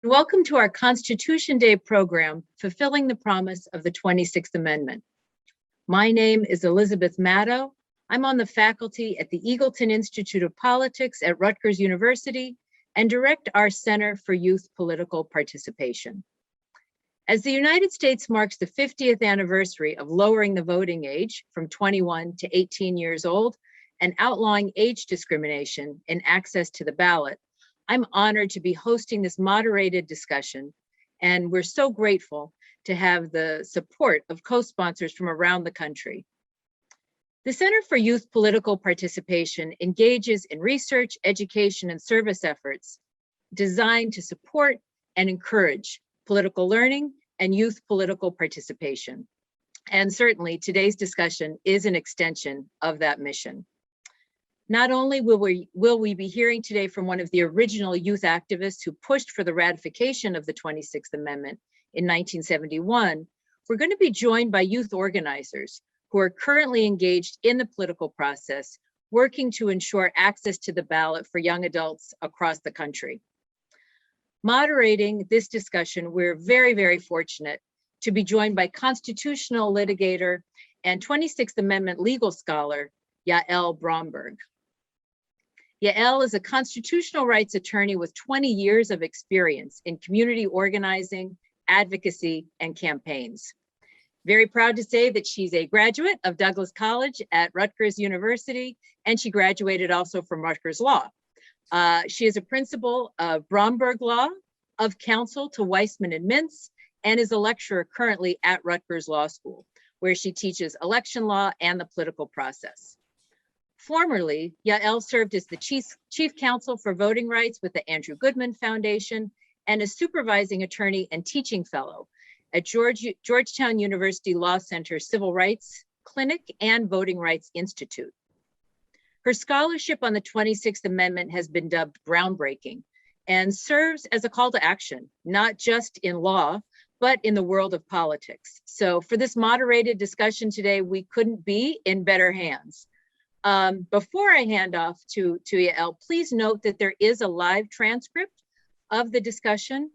Welcome to our Constitution Day program, Fulfilling the Promise of the 26th Amendment. My name is Elizabeth Maddow. I'm on the faculty at the Eagleton Institute of Politics at Rutgers University and direct our Center for Youth Political Participation. As the United States marks the 50th anniversary of lowering the voting age from 21 to 18 years old and outlawing age discrimination in access to the ballot, I'm honored to be hosting this moderated discussion, and we're so grateful to have the support of co-sponsors from around the country. The Center for Youth Political Participation engages in research, education, and service efforts designed to support and encourage political learning and youth political participation. And certainly today's discussion is an extension of that mission. Not only will we be hearing today from one of the original youth activists who pushed for the ratification of the 26th Amendment in 1971, we're going to be joined by youth organizers who are currently engaged in the political process, working to ensure access to the ballot for young adults across the country. Moderating this discussion, we're very, very fortunate to be joined by constitutional litigator and 26th Amendment legal scholar, Yael Bromberg. Yael is a constitutional rights attorney with 20 years of experience in community organizing, advocacy, and campaigns. Very proud to say that she's a graduate of Douglas College at Rutgers University, and she graduated also from Rutgers Law. She is a principal of Bromberg Law, of counsel to Weissman and Mintz, and is a lecturer currently at Rutgers Law School, where she teaches election law and the political process. Formerly, Yael served as the chief counsel for voting rights with the Andrew Goodman Foundation and a supervising attorney and teaching fellow at Georgetown University Law Center Civil Rights Clinic and Voting Rights Institute. Her scholarship on the 26th Amendment has been dubbed groundbreaking and serves as a call to action, not just in law, but in the world of politics. So for this moderated discussion today, we couldn't be in better hands. Before I hand off to Yael, please note that there is a live transcript of the discussion,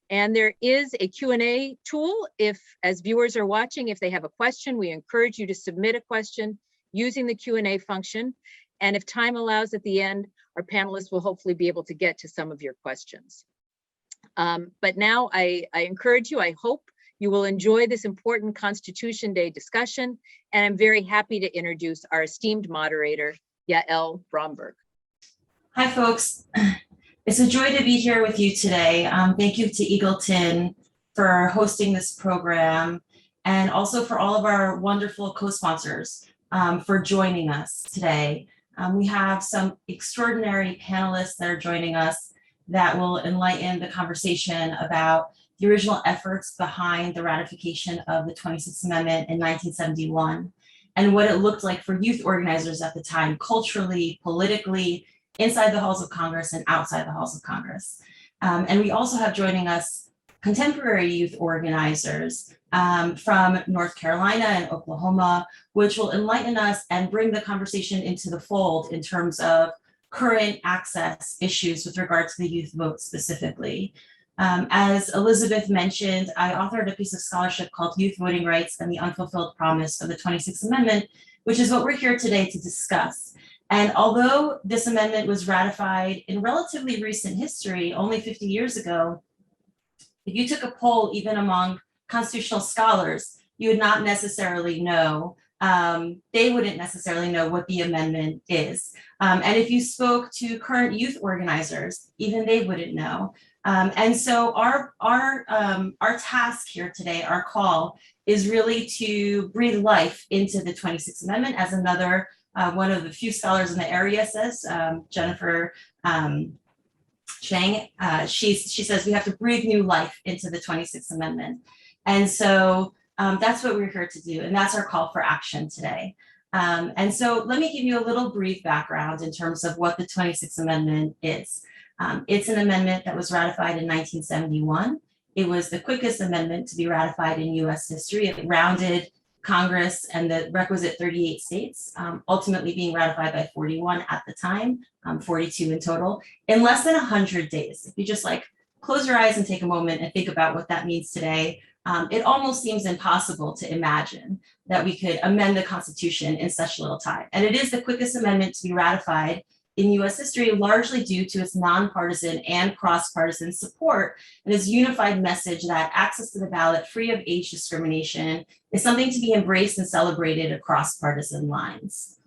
and there is a Q&A tool. If, as viewers are watching, if they have a question, we encourage you to submit a question using the Q&A function. And if time allows at the end, our panelists will hopefully be able to get to some of your questions. But now I encourage you, I hope you will enjoy this important Constitution Day discussion, and I'm very happy to introduce our esteemed moderator, Yael Bromberg. Hi, folks. It's a joy to be here with you today. Thank you to Eagleton for hosting this program, and also for all of our wonderful co-sponsors for joining us today. We have some extraordinary panelists that are joining us that will enlighten the conversation about the original efforts behind the ratification of the 26th Amendment in 1971 and what it looked like for youth organizers at the time, culturally, politically, inside the halls of Congress and outside the halls of Congress. And we also have joining us contemporary youth organizers from North Carolina and Oklahoma, which will enlighten us and bring the conversation into the fold in terms of current access issues with regard to the youth vote specifically. As Elizabeth mentioned, I authored a piece of scholarship called Youth Voting Rights and the Unfulfilled Promise of the 26th Amendment, which is what we're here today to discuss. And although this amendment was ratified in relatively recent history, only 50 years ago, if you took a poll even among constitutional scholars, you would not necessarily know, they wouldn't necessarily know what the amendment is. And if you spoke to current youth organizers, even they wouldn't know. And so our task here today, our call, is really to breathe life into the 26th Amendment, as another one of the few scholars in the area says, Jennifer Chang, she says we have to breathe new life into the 26th Amendment. And so that's what we're here to do, and that's our call for action today. And so let me give you a little brief background in terms of what the 26th Amendment is. It's an amendment that was ratified in 1971. It was the quickest amendment to be ratified in US history. It rounded Congress and the requisite 38 states, ultimately being ratified by 41 at the time, 42 in total, in less than 100 days. If you just like close your eyes and take a moment and think about what that means today. It almost seems impossible to imagine that we could amend the Constitution in such little time. And it is the quickest amendment to be ratified in US history, largely due to its nonpartisan and cross-partisan support and its unified message that access to the ballot free of age discrimination is something to be embraced and celebrated across partisan lines.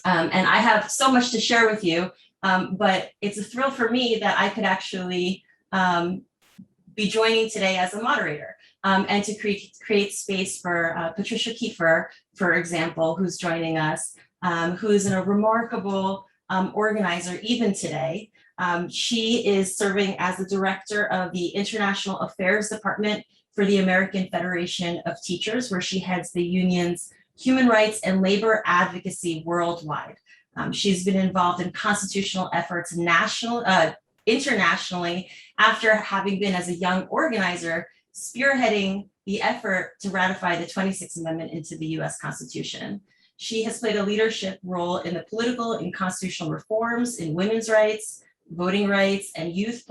And I have so much to share with you, but it's a thrill for me that I could actually be joining today as a moderator and to create space for Patricia Keefer, for example, who's joining us, who's a remarkable organizer even today. She is serving as the director of the International Affairs Department for the American Federation of Teachers, where she heads the union's human rights and labor advocacy worldwide. She's been involved in constitutional efforts internationally after having been, as a young organizer, spearheading the effort to ratify the 26th Amendment into the US Constitution. She has played a leadership role in the political and constitutional reforms in women's rights, voting rights, and youth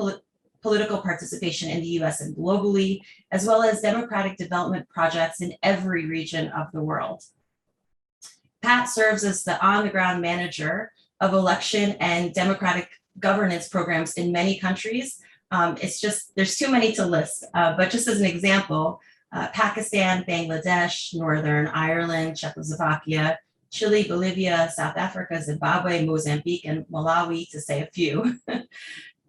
political participation in the US and globally, as well as democratic development projects in every region of the world. Pat serves as the on-the-ground manager of election and democratic governance programs in many countries. There's too many to list, but just as an example, Pakistan, Bangladesh, Northern Ireland, Czechoslovakia, Chile, Bolivia, South Africa, Zimbabwe, Mozambique, and Malawi, to say a few.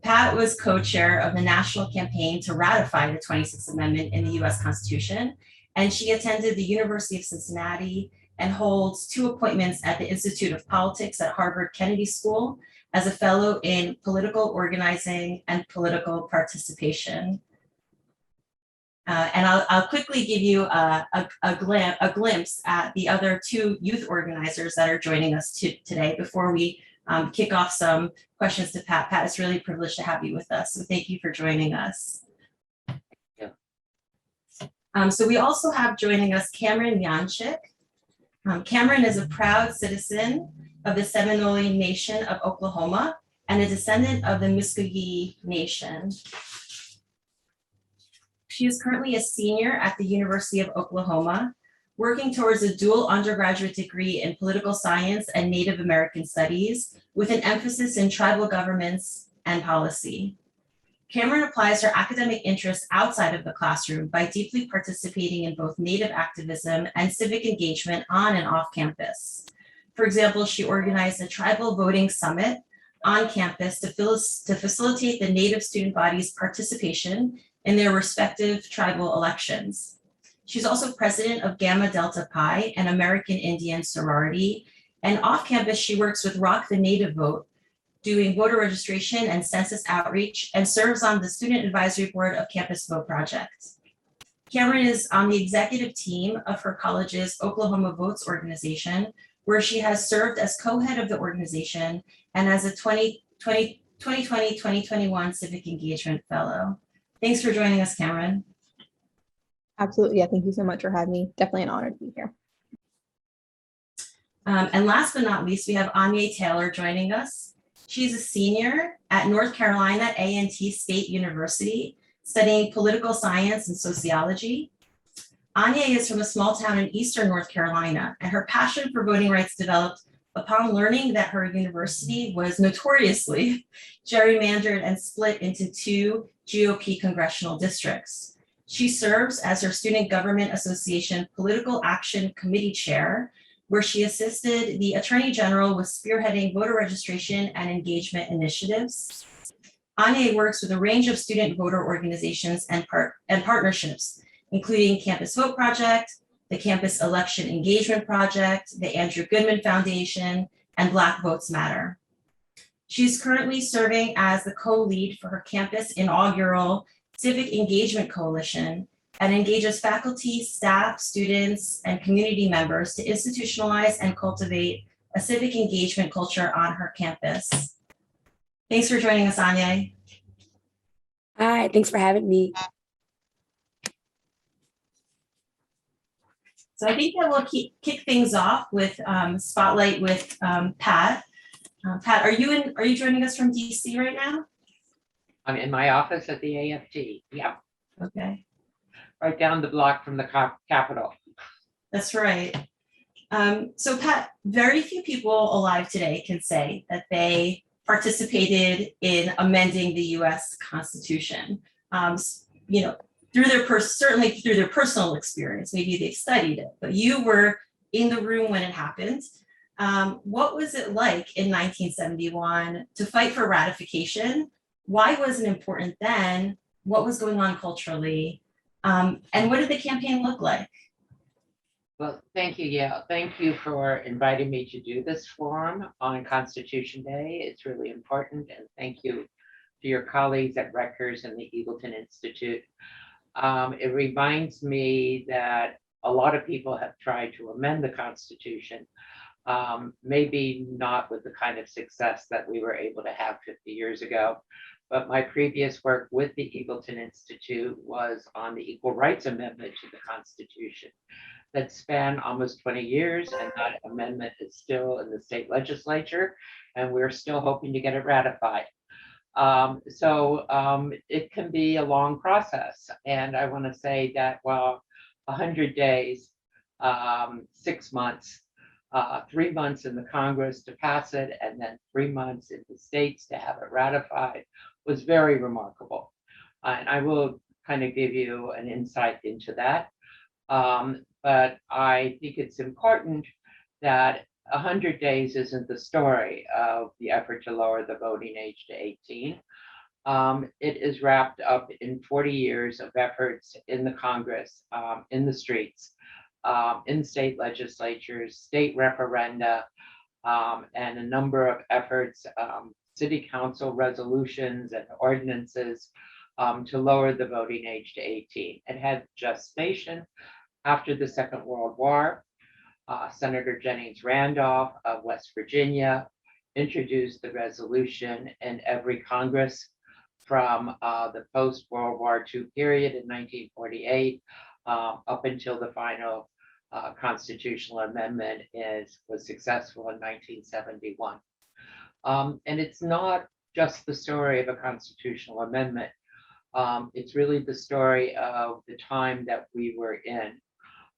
Pat was co-chair of the national campaign to ratify the 26th Amendment in the US Constitution, and she attended the University of Cincinnati and holds 2 appointments at the Institute of Politics at Harvard Kennedy School as a fellow in political organizing and political participation. And I'll quickly give you a glimpse at the other 2 youth organizers that are joining us today before we kick off some questions to Pat. Pat, it's really a privilege to have you with us, so thank you for joining us. Yeah. So we also have joining us Cameron Yanchik. Cameron is a proud citizen of the Seminole Nation of Oklahoma and a descendant of the Muskogee Nation. She is currently a senior at the University of Oklahoma, working towards a dual undergraduate degree in political science and Native American studies with an emphasis in tribal governments and policy. Cameron applies her academic interests outside of the classroom by deeply participating in both Native activism and civic engagement on and off campus. For example, she organized a tribal voting summit on campus to facilitate the Native student body's participation in their respective tribal elections. She's also president of Gamma Delta Pi, an American Indian sorority, and off campus, she works with Rock the Native Vote, doing voter registration and census outreach, and serves on the Student Advisory Board of Campus Vote Project. Cameron is on the executive team of her college's Oklahoma Votes organization, where she has served as co-head of the organization and as a 2020-2021 Civic Engagement Fellow. Thanks for joining us, Cameron. Absolutely. Yeah, thank you so much for having me. Definitely an honor to be here. And last but not least, we have Anya Taylor joining us. She's a senior at North Carolina A&T State University, studying political science and sociology. Anya is from a small town in eastern North Carolina, and her passion for voting rights developed upon learning that her university was notoriously gerrymandered and split into 2 GOP congressional districts. She serves as her Student Government Association Political Action Committee Chair, where she assisted the Attorney General with spearheading voter registration and engagement initiatives. Anya works with a range of student voter organizations and partnerships, including Campus Vote Project, the Campus Election Engagement Project, the Andrew Goodman Foundation, and Black Votes Matter. She's currently serving as the co-lead for her campus inaugural Civic Engagement Coalition and engages faculty, staff, students, and community members to institutionalize and cultivate a civic engagement culture on her campus. Thanks for joining us, Anya. Hi, thanks for having me. So I think that we'll kick things off with spotlight with Pat. Pat, are you joining us from DC right now? I'm in my office at the AFT. Yep, Okay, right down the block from the Capitol. that's right. So Pat, very few people alive today can say that they participated in amending the US Constitution. You know, through their certainly through their personal experience, maybe they've studied it, but you were in the room when it happened. What was it like in 1971 to fight for ratification? Why was it important then? What was going on culturally? And what did the campaign look like? Well, thank you, Yael. Thank you for inviting me to do this forum on Constitution Day. It's really important, and thank you to your colleagues at Rutgers and the Eagleton Institute. It reminds me that a lot of people have tried to amend the Constitution, maybe not with the kind of success that we were able to have 50 years ago. But my previous work with the Eagleton Institute was on the Equal Rights Amendment to the Constitution that spanned almost 20 years, and that amendment is still in the state legislature, and we're still hoping to get it ratified. It can be a long process, and I want to say that while 100 days, 6 months, 3 months in the Congress to pass it, and then 3 months in the states to have it ratified was very remarkable. And I will kind of give you an insight into that. But I think it's important that 100 days isn't the story of the effort to lower the voting age to 18. It is wrapped up in 40 years of efforts in the Congress, in the streets, in state legislatures, state referenda, and a number of efforts, city council resolutions and ordinances to lower the voting age to 18. It had gestation after the Second World War. Senator Jennings Randolph of West Virginia introduced the resolution in every Congress from the post-World War II period in 1948 up until the final constitutional amendment was successful in 1971. And it's not just the story of a constitutional amendment. It's really the story of the time that we were in.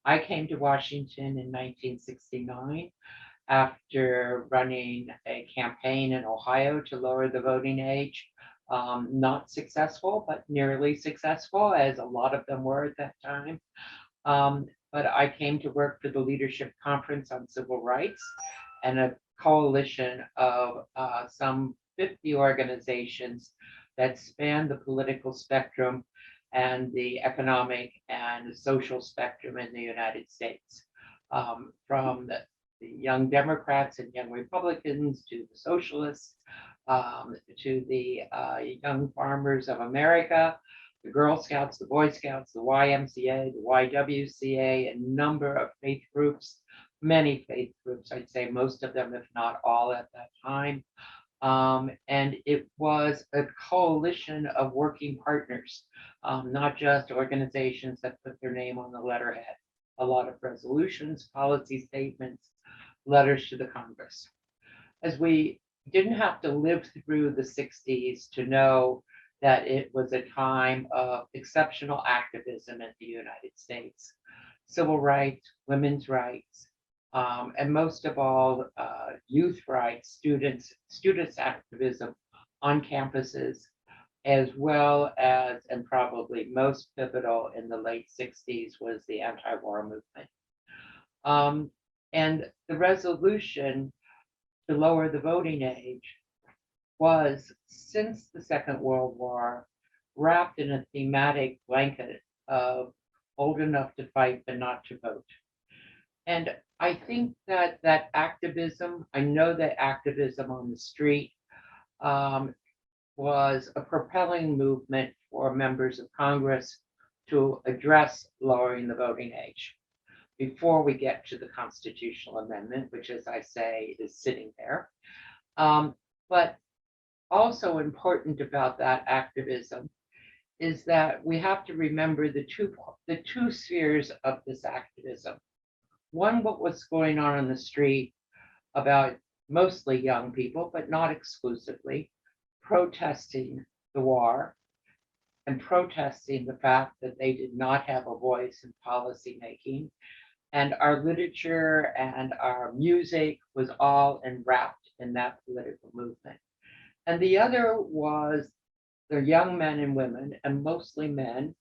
I came to Washington in 1969 after running a campaign in Ohio to lower the voting age. Not successful, but nearly successful, as a lot of them were at that time. But I came to work for the Leadership Conference on Civil Rights and a coalition of some 50 organizations that span the political spectrum and the economic and social spectrum in the United States, from the Young Democrats and Young Republicans to the Socialists, to the Young Farmers of America, the Girl Scouts, the Boy Scouts, the YMCA, the YWCA, a number of faith groups, many faith groups, I'd say most of them, if not all at that time. And it was a coalition of working partners, not just organizations that put their name on the letterhead. A lot of resolutions, policy statements, letters to the Congress. As we didn't have to live through the 60s to know that it was a time of exceptional activism in the United States. Civil rights, women's rights, and most of all, youth rights, students activism on campuses, as well as, and probably most pivotal in the late 60s, was the anti-war movement. And the resolution to lower the voting age was, since the Second World War, wrapped in a thematic blanket of old enough to fight but not to vote. And I think that activism, I know that activism on the street was a propelling movement for members of Congress to address lowering the voting age before we get to the constitutional amendment, which, as I say, is sitting there. But also important about that activism is that we have to remember the two spheres of this activism. One, what was going on the street about mostly young people, but not exclusively, protesting the war and protesting the fact that they did not have a voice in policy making. And our literature and our music was all enwrapped in that political movement. And the other was the young men and women, and mostly men,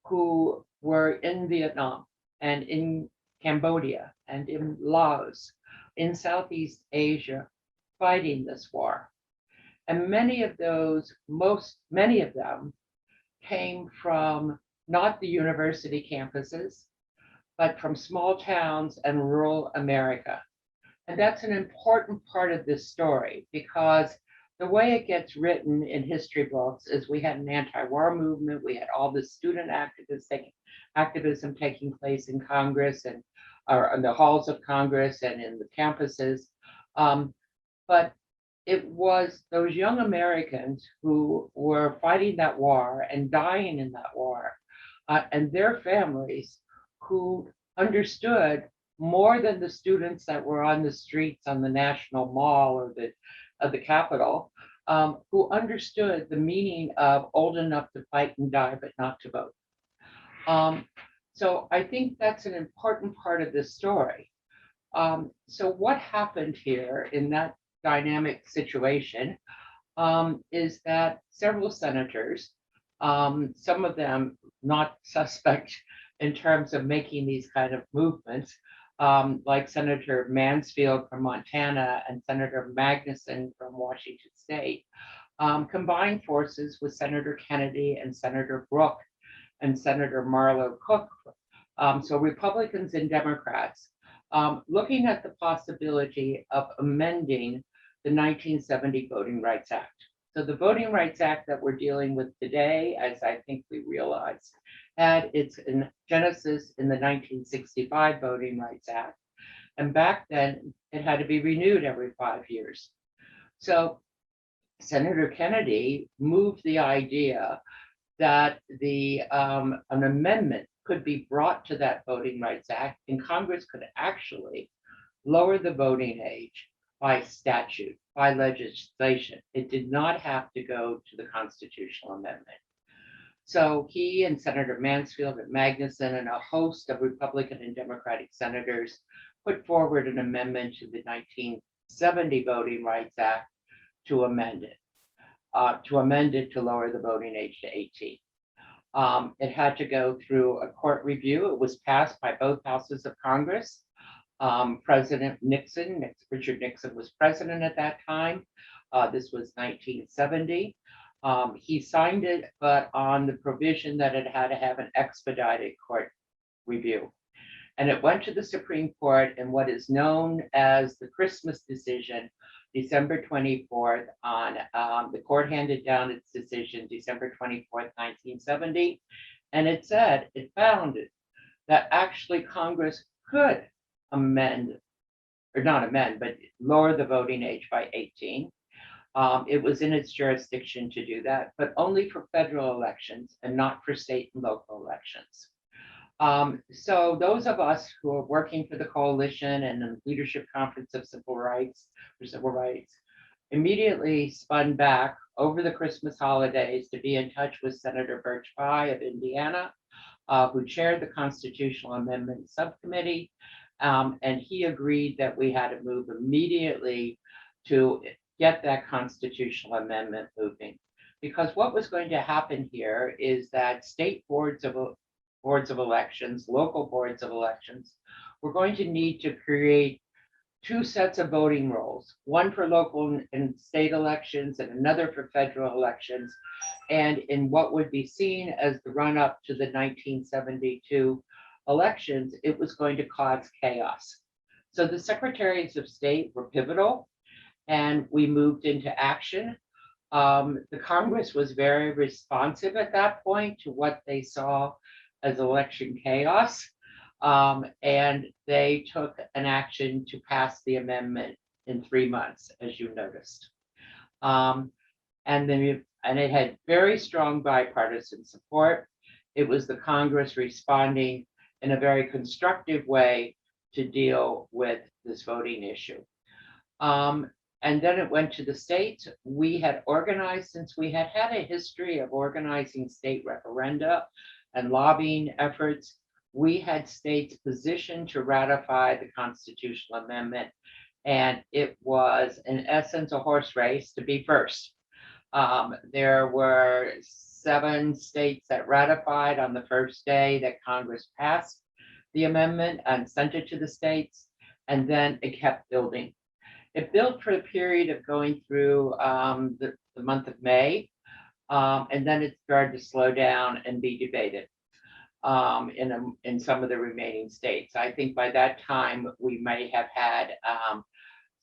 who were in Vietnam and in Cambodia and in Laos, in Southeast Asia, fighting this war. And many of them came from not the university campuses, but from small towns and rural America. And that's an important part of this story, because the way it gets written in history books is we had an anti-war movement, we had all this student activism taking place in Congress and or in the halls of Congress and in the campuses. But it was those young Americans who were fighting that war and dying in that war, and their families who understood more than the students that were on the streets on the National Mall or the Capitol, who understood the meaning of old enough to fight and die, but not to vote. So I think that's an important part of this story. So what happened here in that dynamic situation is that several senators, some of them not suspect in terms of making these kind of movements, like Senator Mansfield from Montana and Senator Magnuson from Washington State, combined forces with Senator Kennedy and Senator Brooke and Senator Marlo Cook, so Republicans and Democrats, looking at the possibility of amending the 1970 Voting Rights Act. So the Voting Rights Act that we're dealing with today, as I think we realize, had its genesis in the 1965 Voting Rights Act. And back then, it had to be renewed every 5 years. So Senator Kennedy moved the idea that an amendment could be brought to that Voting Rights Act, and Congress could actually lower the voting age by statute, by legislation. It did not have to go to the constitutional amendment. So he and Senator Mansfield and Magnuson and a host of Republican and Democratic senators put forward an amendment to the 1970 Voting Rights Act to amend it to lower the voting age to 18. It had to go through a court review. It was passed by both houses of Congress. President Nixon, Richard Nixon was president at that time. This was 1970. He signed it, but on the provision that it had to have an expedited court review. And it went to the Supreme Court in what is known as the Christmas decision, December 24th on, the court handed down its decision December 24th, 1970. And it found that actually Congress could amend, or not amend, but lower the voting age by 18. It was in its jurisdiction to do that, but only for federal elections and not for state and local elections. So those of us who are working for the coalition and the Leadership Conference of Civil Rights immediately spun back over the Christmas holidays to be in touch with Senator Birch Bayh of Indiana, who chaired the Constitutional Amendment Subcommittee. And he agreed that we had to move immediately to get that constitutional amendment moving. Because what was going to happen here is that state boards of elections, local boards of elections, were going to need to create two sets of voting rolls, one for local and state elections and another for federal elections. And in what would be seen as the run-up to the 1972 elections, it was going to cause chaos. So the secretaries of state were pivotal, and we moved into action. The Congress was very responsive at that point to what they saw as election chaos, and they took an action to pass the amendment in 3 months, as you noticed. And it had very strong bipartisan support. It was the Congress responding in a very constructive way to deal with this voting issue. And then it went to the states. We had organized, since we had had a history of organizing state referenda and lobbying efforts, we had states positioned to ratify the constitutional amendment. And it was, in essence, a horse race to be first. There were 7 states that ratified on the first day that Congress passed the amendment and sent it to the states, and then it kept building. It built for a period of going through the month of May, and then it started to slow down and be debated in some of the remaining states. I think by that time, we may have had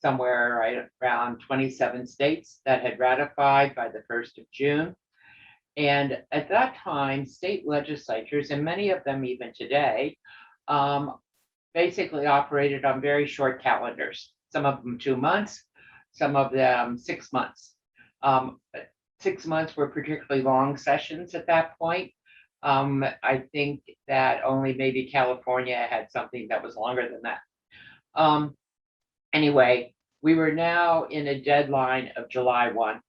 somewhere right around 27 states that had ratified by the 1st of June. And at that time, state legislatures, and many of them even today, basically operated on very short calendars. Some of them 2 months, some of them 6 months. 6 months were particularly long sessions at that point. I think that only maybe California had something that was longer than that. Anyway, we were now in a deadline of July 1,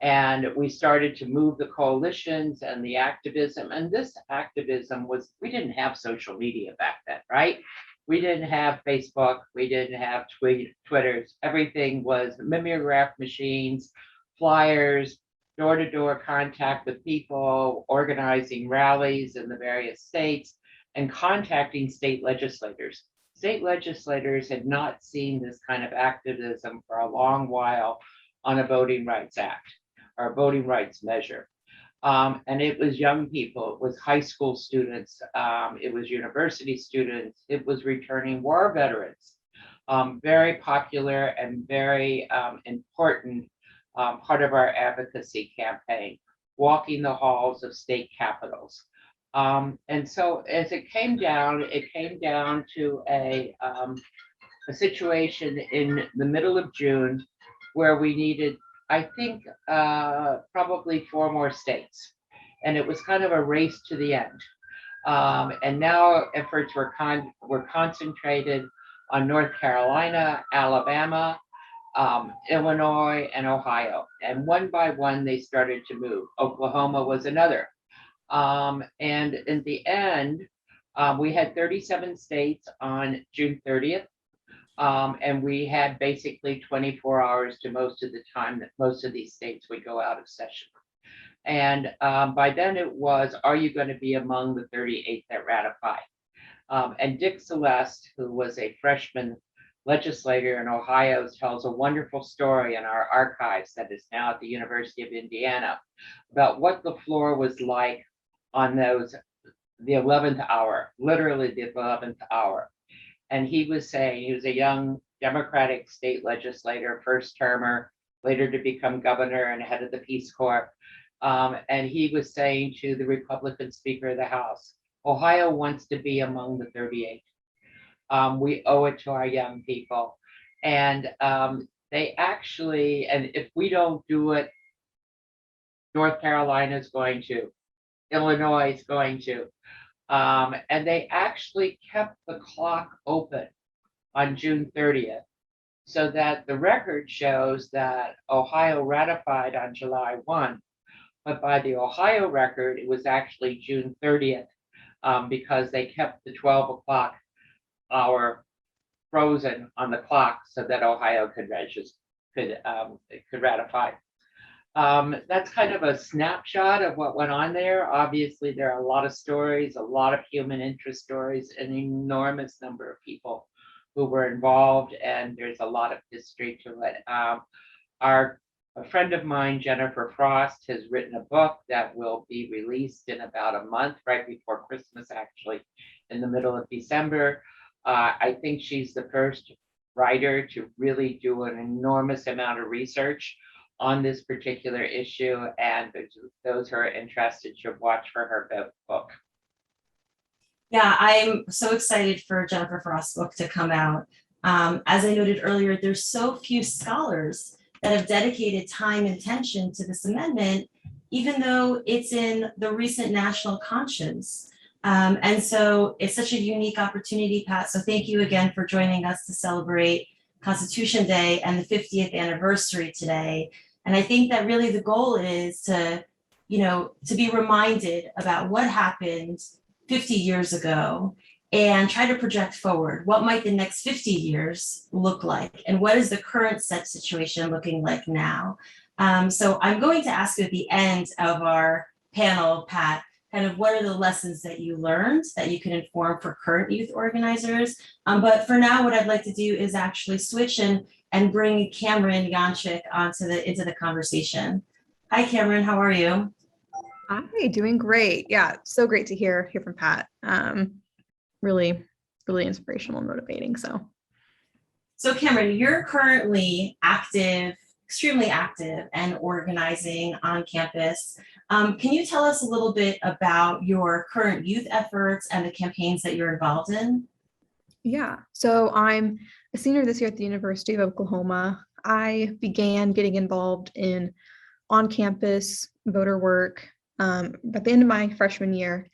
and we started to move the coalitions and the activism. And this activism was, we didn't have social media back then, right? We didn't have Facebook, we didn't have Twitters. Everything was mimeograph machines, flyers, door-to-door contact with people, organizing rallies in the various states, and contacting state legislators. State legislators had not seen this kind of activism for a long while on a Voting Rights Act or a voting rights measure. And it was young people, it was high school students, it was university students, it was returning war veterans. Very popular and very important part of our advocacy campaign, walking the halls of state capitals. And so as it came down to a situation in the middle of June where we needed, I think, probably 4 more states. And it was kind of a race to the end. And now efforts were concentrated on North Carolina, Alabama, Illinois, and Ohio. And one by one, they started to move. Oklahoma was another. And in the end, we had 37 states on June 30th. And we had basically 24 hours to most of the time that most of these states would go out of session. And by then it was, are you going to be among the 38 that ratify? And Dick Celeste, who was a freshman legislator in Ohio, tells a wonderful story in our archives that is now at the University of Indiana about what the floor was like on the 11th hour, literally the 11th hour. And he was saying, he was a young Democratic state legislator, first termer, later to become governor and head of the Peace Corps. And he was saying to the Republican Speaker of the House, Ohio wants to be among the 38. We owe it to our young people. And they actually, and if we don't do it, North Carolina is going to, Illinois is going to. And they actually kept the clock open on June 30th, so that the record shows that Ohio ratified on July 1, but by the Ohio record, it was actually June 30th, because they kept the 12 o'clock hour frozen on the clock so that Ohio could ratify. That's kind of a snapshot of what went on there. Obviously, there are a lot of stories, a lot of human interest stories, an enormous number of people who were involved, and there's a lot of history to it. A friend of mine, Jennifer Frost, has written a book that will be released in about a month, right before Christmas, actually, in the middle of December. I think she's the first writer to really do an enormous amount of research on this particular issue, and those who are interested should watch for her book. Yeah, I'm so excited for Jennifer Frost's book to come out. As I noted earlier, there's so few scholars that have dedicated time and attention to this amendment, even though it's in the recent national conscience. And so it's such a unique opportunity, Pat. So thank you again for joining us to celebrate Constitution Day and the 50th anniversary today. And I think that really the goal is to, to be reminded about what happened 50 years ago and try to project forward. What might the next 50 years look like? And what is the current set situation looking like now? So I'm going to ask you at the end of our panel, Pat, kind of what are the lessons that you learned that you can inform for current youth organizers? But for now, what I'd like to do is actually switch and bring Cameron Yanchik into the conversation. Hi, Cameron, how are you? Hi, doing great. Yeah, so great to hear from Pat. Really, really inspirational and motivating. So Cameron, you're currently active, extremely active and organizing on campus. Can you tell us a little bit about your current youth efforts and the campaigns that you're involved in? Yeah, so I'm a senior this year at the University of Oklahoma. I began getting involved in on-campus voter work at the end of my freshman year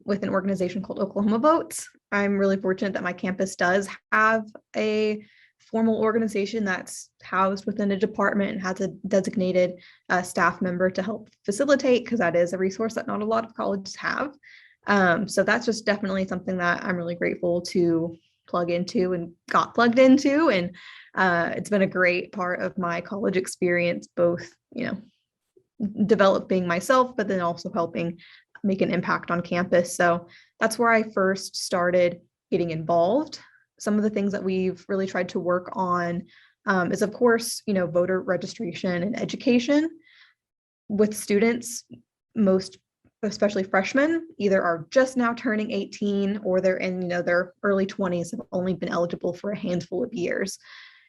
with an organization called Oklahoma Votes. I'm really fortunate that my campus does have a formal organization that's housed within a department and has a designated staff member to help facilitate, because that is a resource that not a lot of colleges have. So that's just definitely something that I'm really grateful to plug into and got plugged into. And it's been a great part of my college experience, both, developing myself, but then also helping make an impact on campus. So that's where I first started getting involved. Some of the things that we've really tried to work on is, of course, voter registration and education with students. Most, especially freshmen, either are just now turning 18 or they're in their early 20s, have only been eligible for a handful of years.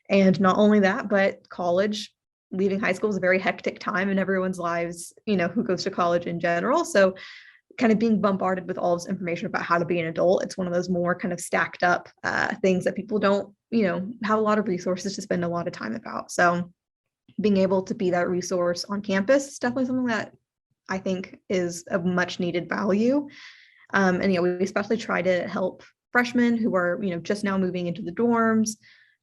And not only that, but college, leaving high school is a very hectic time in everyone's lives, who goes to college in general. So kind of being bombarded with all this information about how to be an adult, it's one of those more kind of stacked up things that people don't, have a lot of resources to spend a lot of time about. So being able to be that resource on campus is definitely something that I think is of much needed value. And we especially try to help freshmen who are, just now moving into the dorms.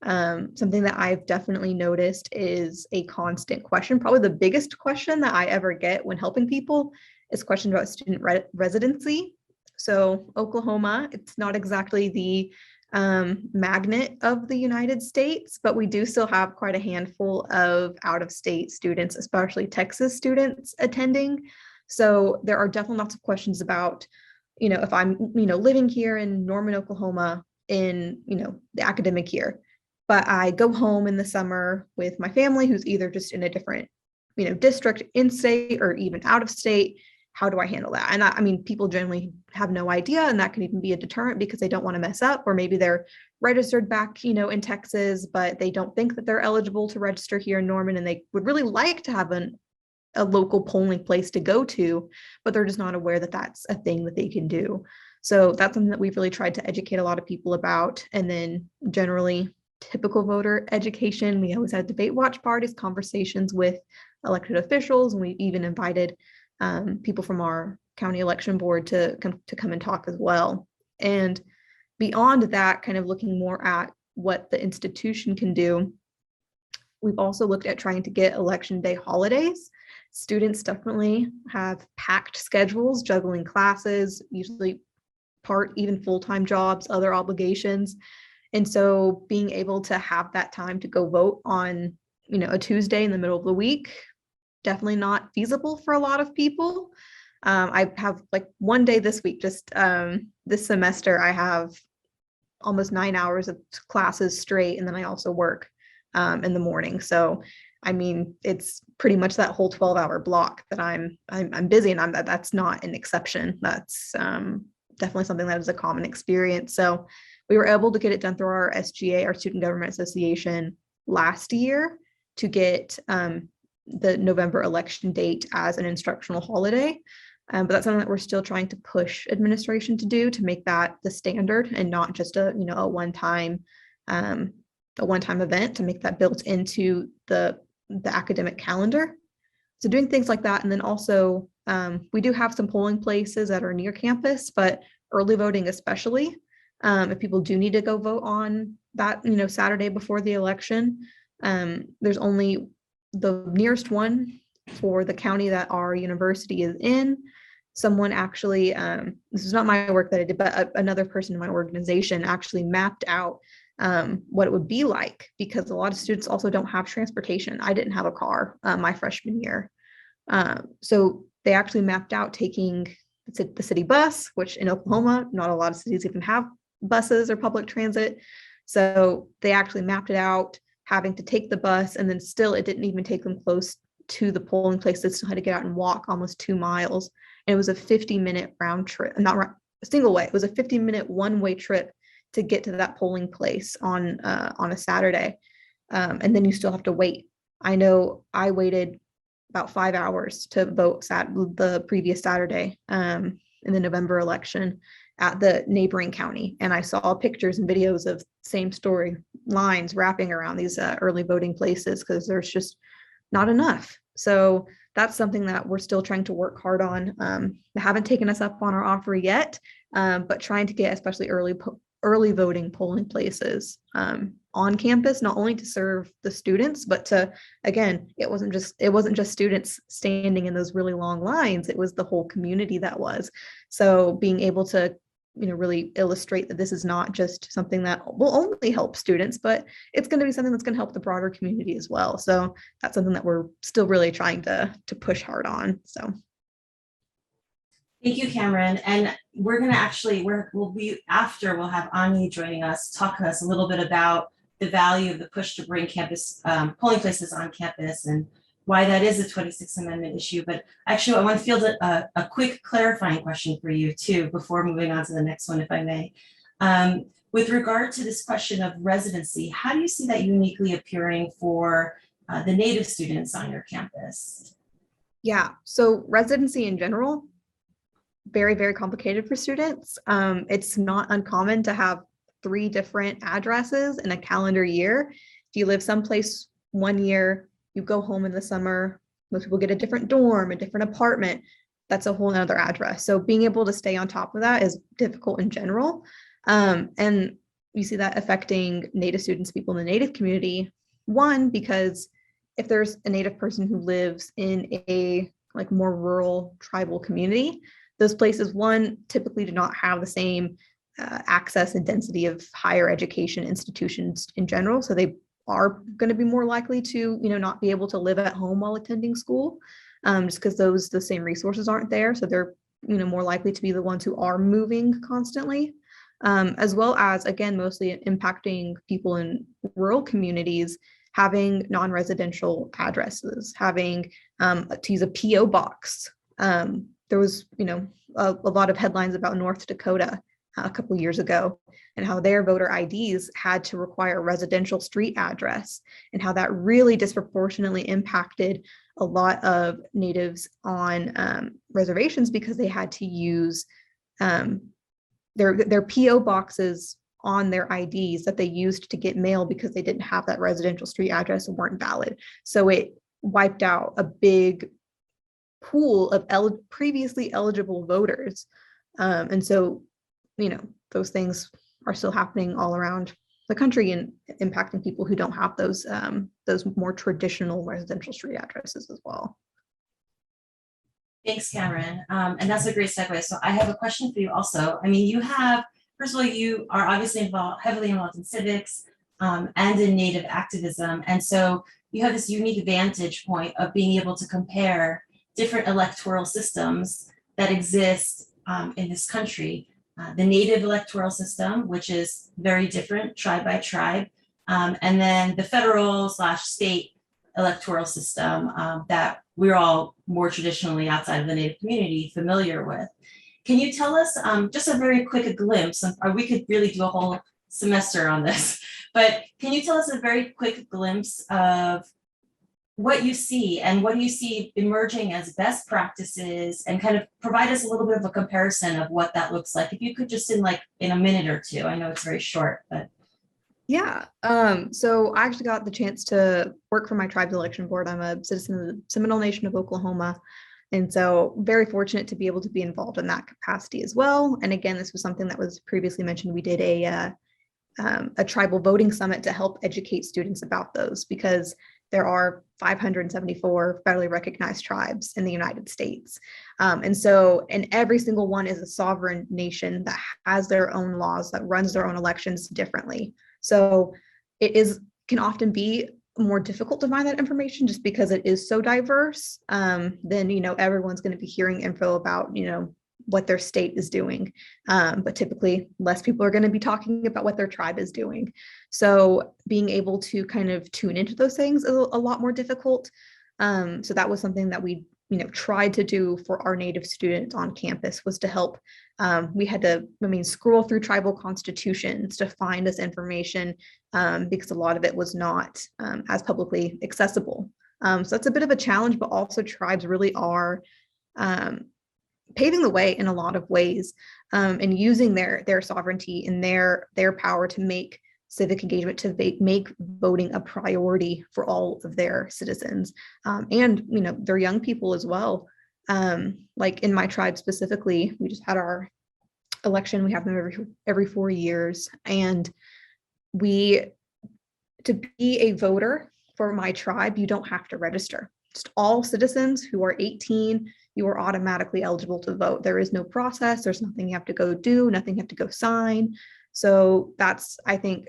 Something that I've definitely noticed is a constant question. Probably the biggest question that I ever get when helping people is questions about student residency. So Oklahoma, it's not exactly the magnet of the United States, but we do still have quite a handful of out-of-state students, especially Texas students attending. So there are definitely lots of questions about, if I'm, living here in Norman, Oklahoma in, the academic year, but I go home in the summer with my family who's either just in a different, district, in-state, or even out of state. How do I handle that? And I mean, people generally have no idea, and that can even be a deterrent because they don't want to mess up, or maybe they're registered back, in Texas, but they don't think that they're eligible to register here in Norman, and they would really like to have a local polling place to go to, but they're just not aware that that's a thing that they can do. So that's something that we've really tried to educate a lot of people about. And then generally, typical voter education, we always had debate watch parties, conversations with elected officials, and we even invited people from our county election board to come and talk as well. And beyond that, kind of looking more at what the institution can do, we've also looked at trying to get election day holidays. Students definitely have packed schedules, juggling classes, usually even full-time jobs, other obligations. And so being able to have that time to go vote on, a Tuesday in the middle of the week, definitely not feasible for a lot of people. I have like one day this week, just this semester, I have almost 9 hours of classes straight, and then I also work in the morning. So, I mean, it's pretty much that whole 12-hour block that I'm busy, and that's not an exception. That's definitely something that is a common experience. So we were able to get it done through our SGA, our Student Government Association, last year to get the November election date as an instructional holiday. But that's something that we're still trying to push administration to do, to make that the standard and not just a one-time event, to make that built into the academic calendar. So doing things like that. And then also we do have some polling places that are near campus, but early voting especially, if people do need to go vote on that, Saturday before the election, there's only the nearest one for the county that our university is in. Someone actually, this is not my work that I did, but another person in my organization actually mapped out what it would be like, because a lot of students also don't have transportation. I didn't have a car my freshman year. So they actually mapped out taking the city bus, which in Oklahoma, not a lot of cities even have buses or public transit. So they actually mapped it out, having to take the bus, and then still it didn't even take them close to the polling place. They still had to get out and walk almost 2 miles. And it was a 50-minute round trip, not a single way. It was a 50-minute one-way trip to get to that polling place on a Saturday. And then you still have to wait. I know I waited about 5 hours to vote the previous Saturday in the November election at the neighboring county. And I saw pictures and videos of same story lines wrapping around these early voting places, because there's just not enough. So that's something that we're still trying to work hard on. They haven't taken us up on our offer yet, but trying to get especially early voting polling places on campus, not only to serve the students, but to, again, it wasn't just students standing in those really long lines. It was the whole community that was. So being able to, really illustrate that this is not just something that will only help students, but it's going to be something that's going to help the broader community as well. So that's something that we're still really trying to push hard on. So. Thank you, Cameron. And we're going to actually, we'll have Ani joining us, talk to us a little bit about the value of the push to bring campus polling places on campus and why that is a 26th Amendment issue. But actually, I want to field a quick clarifying question for you too, before moving on to the next one, if I may. With regard to this question of residency, how do you see that uniquely appearing for the Native students on your campus? Yeah, so residency in general, very, very complicated for students. It's not uncommon to have 3 different addresses in a calendar year. If you live someplace one year, you go home in the summer, most people get a different dorm, a different apartment. That's a whole nother address. So being able to stay on top of that is difficult in general. And you see that affecting Native students, people in the Native community. One, because if there's a Native person who lives in a more rural tribal community, those places, one, typically do not have the same access and density of higher education institutions in general. So they are going to be more likely to, not be able to live at home while attending school, just because the same resources aren't there. So they're, more likely to be the ones who are moving constantly, as well as, again, mostly impacting people in rural communities, having non-residential addresses, having to use a PO box. There was, a lot of headlines about North Dakota a couple years ago, and how their voter IDs had to require a residential street address, and how that really disproportionately impacted a lot of Natives on reservations, because they had to use their PO boxes on their IDs that they used to get mail, because they didn't have that residential street address and weren't valid. So it wiped out a big pool of previously eligible voters. And so, those things are still happening all around the country and impacting people who don't have those more traditional residential street addresses as well. Thanks, Cameron. And that's a great segue. So I have a question for you also. I mean, first of all, you are obviously heavily involved in civics and in Native activism. And so you have this unique vantage point of being able to compare different electoral systems that exist in this country. The Native electoral system, which is very different tribe by tribe, and then the federal/state electoral system that we're all more traditionally outside of the Native community familiar with. Can you tell us just a very quick glimpse, or we could really do a whole semester on this, but can you tell us a very quick glimpse of what you see and what do you see emerging as best practices, and kind of provide us a little bit of a comparison of what that looks like? If you could just in a minute or two. I know it's very short, but. Yeah, so I actually got the chance to work for my tribe's election board. I'm a citizen of the Seminole Nation of Oklahoma. And so very fortunate to be able to be involved in that capacity as well. And again, this was something that was previously mentioned. We did a tribal voting summit to help educate students about those, because there are 574 federally recognized tribes in the United States. And every single one is a sovereign nation that has their own laws, that runs their own elections differently. So can often be more difficult to find that information just because it is so diverse. Then, everyone's going to be hearing info about, what their state is doing. But typically less people are going to be talking about what their tribe is doing. So being able to kind of tune into those things is a lot more difficult. So that was something that we, tried to do for our Native students on campus, was to help. We had to, scroll through tribal constitutions to find this information, because a lot of it was not as publicly accessible. So that's a bit of a challenge, but also tribes really are paving the way in a lot of ways, and using their sovereignty and their power to make civic engagement, to make voting a priority for all of their citizens, and their young people as well. Like in my tribe specifically, we just had our election. We have them every 4 years, and to be a voter for my tribe, you don't have to register. Just all citizens who are 18, you are automatically eligible to vote. There is no process. There's nothing you have to go do, nothing you have to go sign. So that's, I think,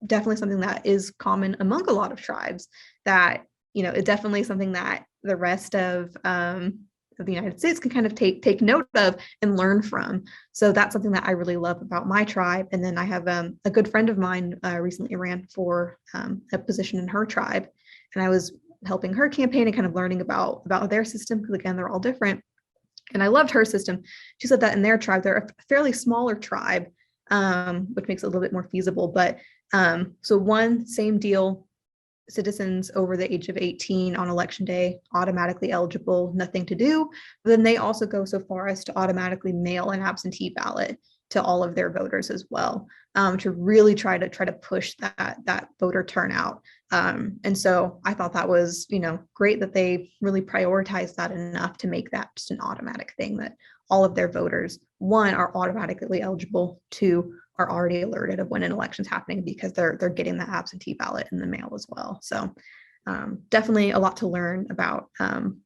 definitely something that is common among a lot of tribes, that, it's definitely something that the rest of the United States can kind of take note of and learn from. So that's something that I really love about my tribe. And then I have a good friend of mine recently ran for a position in her tribe, and I was helping her campaign and kind of learning about their system, because again, they're all different. And I loved her system. She said that in their tribe, they're a fairly smaller tribe, which makes it a little bit more feasible. But so same deal, citizens over the age of 18 on election day, automatically eligible, nothing to do. But then they also go so far as to automatically mail an absentee ballot to all of their voters as well, to really try to push that voter turnout. And so I thought that was, great that they really prioritized that enough to make that just an automatic thing, that all of their voters, one, are automatically eligible, two, are already alerted of when an election's happening, because they're getting the absentee ballot in the mail as well. So definitely a lot to learn about,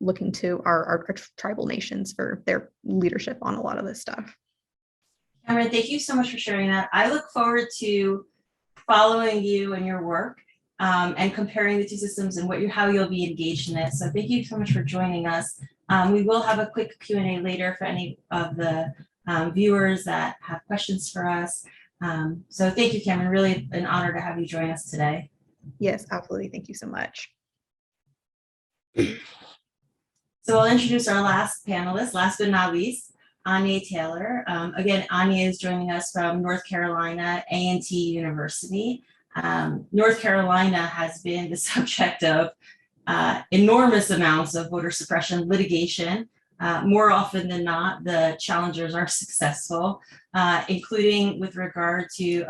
looking to our tribal nations for their leadership on a lot of this stuff. Cameron, thank you so much for sharing that. I look forward to following you and your work, and comparing the two systems and how you'll be engaged in it. So thank you so much for joining us. We will have a quick Q&A later for any of the viewers that have questions for us. So thank you, Cameron. Really an honor to have you join us today. Yes, absolutely. Thank you so much. So I'll introduce our last panelist, last but not least, Anya Taylor. Again, Anya is joining us from North Carolina A&T University. North Carolina has been the subject of enormous amounts of voter suppression litigation. More often than not, the challengers are successful, including with regard to